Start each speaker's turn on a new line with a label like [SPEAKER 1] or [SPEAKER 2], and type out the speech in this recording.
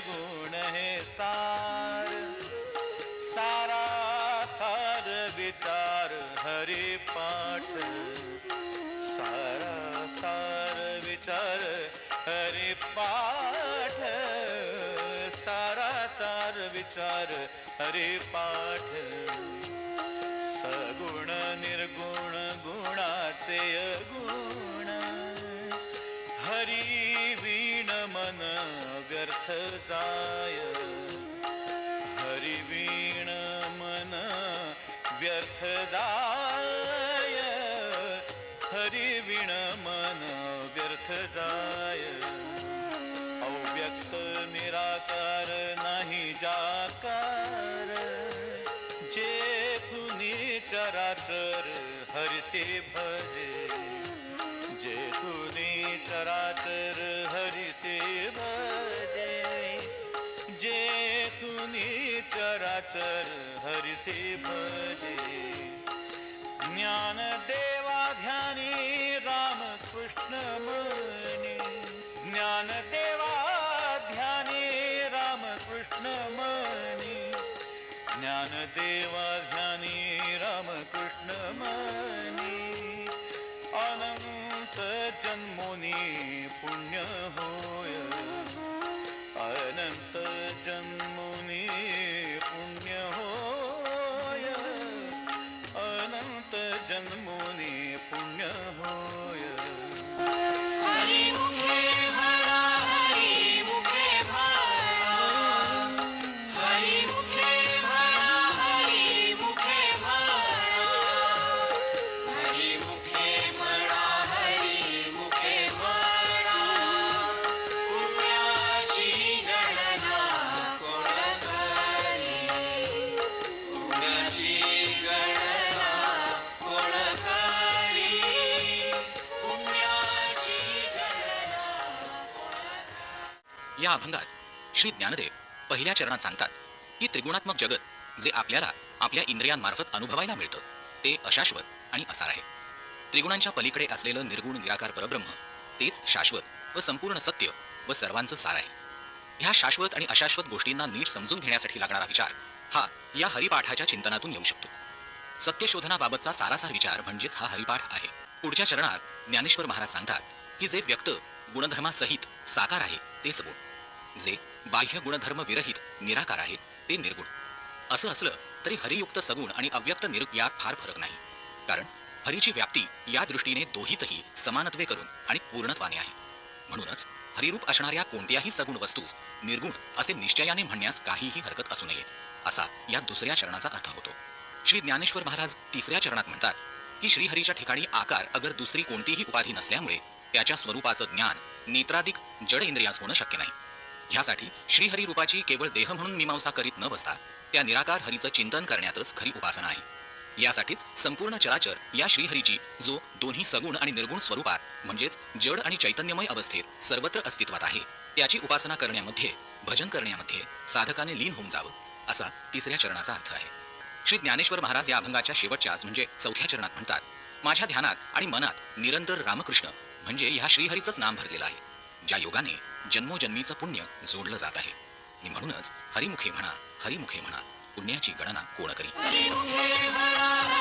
[SPEAKER 1] निर्गुण हे सार, सारा सार विचार हरी पाठ, सारा सार विचार हरी पाठ, सारा सार विचार हरी पाठ, सगुण निर्गुण गुणाचे गुण, हरी वीण मन व्यर्थ जाय, हरी वीण मन व्यर्थ जाय, हरी वीण मन व्यर्थ जाय, अव्यक्त निराकार नाही जाकार, जेथुनी चराचर हरिसे भजे, जेथुनी चराचर हरिसे भजे, जेथुनी चराचर हरिसे भजे, ज्ञान देवा ध्यानी राम कृष्ण मनी, ज्ञान देवा ध्यानी राम कृष्ण मनी, ज्ञान देवा ध्यानी राम कृष्ण मनी, अनंत जन्मोनी पुण्य होय, अनंत जन्मोनी पुण्य होय, अनंत जन्मोनी पुण्य होय.
[SPEAKER 2] हरी मुखे म्हणा, हरी मुखे म्हणा, हरी मुखे म्हणा, हरी मुखे म्हणा, हरी मुखे म्हणा, हरी मुखे म्हणा, पुण्याची गणना कोण करी, पुण्याची गणना कोण करी, पुण्याची गणना.
[SPEAKER 3] या अभंगात श्री ज्ञानदेव पहिल्या चरणात सांगतात की त्रिगुणात्मक जगत जे आपल्याला आपल्या इंद्रियांमार्फत अनुभवायला मिळतं ते अशाश्वत आणि असार आहे. त्रिगुणांच्या पलीकडे असलेलं निर्गुण निराकार परब्रह्म तेच शाश्वत व संपूर्ण सत्य व सर्वांचं सार आहे. ह्या शाश्वत आणि अशाश्वत गोष्टींना नीट समजून घेण्यासाठी लागणारा विचार हा या हरिपाठाच्या चिंतनातून येऊ शकतो. सत्यशोधनाबाबतचा सारासार विचार म्हणजेच हा हरिपाठ आहे. पुढच्या चरणात ज्ञानेश्वर महाराज सांगतात की जे व्यक्त गुणधर्मासहित साकार आहे ते सगुण, जे बाह्य गुणधर्म विरहित निराकार आहे ते निर्गुण. असं असलं तरी हरियुक्त सगुण आणि अव्यक्त निरुक्त यात फार फरक नाही, कारण हरीची व्याप्ती या दृष्टीने दोहीतही समानत्वे करून आणि पूर्णत्वाने आहे. म्हणूनच हरिरूप असणाऱ्या कोणत्याही सगुण वस्तूस निर्गुण असे निश्चयाने म्हणण्यास काहीही हरकत असू नये, असा या दुसऱ्या चरणाचा अर्थ होतो. श्री ज्ञानेश्वर महाराज तिसऱ्या चरणात म्हणतात की श्रीहरीच्या ठिकाणी आकार अगर दुसरी कोणतीही उपाधी नसल्यामुळे त्याच्या स्वरूपाचं ज्ञान नेत्राधिक जड इंद्रियास होणं शक्य नाही. ह्यासाठी श्रीहरी रूपाची केवळ देह म्हणून मीमांसा करीत न बसता त्या निराकार हरीचं चिंतन करण्यातच खरी उपासना आहे. यासाठीच संपूर्ण चराचर या श्रीहरीची जो दोन्ही सगुण आणि निर्गुण स्वरूपात म्हणजेच जड आणि चैतन्यमय अवस्थेत सर्वत्र अस्तित्वात आहे त्याची उपासना करण्यामध्ये, भजन करण्यामध्ये साधकाने लीन होऊन जावं, असा तिसऱ्या चरणाचा अर्थ आहे. श्री ज्ञानेश्वर महाराज या अभंगाच्या शेवटच्याच म्हणजे चौथ्या चरणात म्हणतात, माझ्या ध्यानात आणि मनात निरंतर रामकृष्ण म्हणजे ह्या श्रीहरीचंच नाम भरलेलं आहे, ज्या योगाने जन्मोजन्मीचं पुण्य जोडलं जात आहे. आणि म्हणूनच हरिमुखे म्हणा, हरिमुखे म्हणा, पुण्याची गणना कोण करी.
[SPEAKER 2] हरी मुखे म्हणा,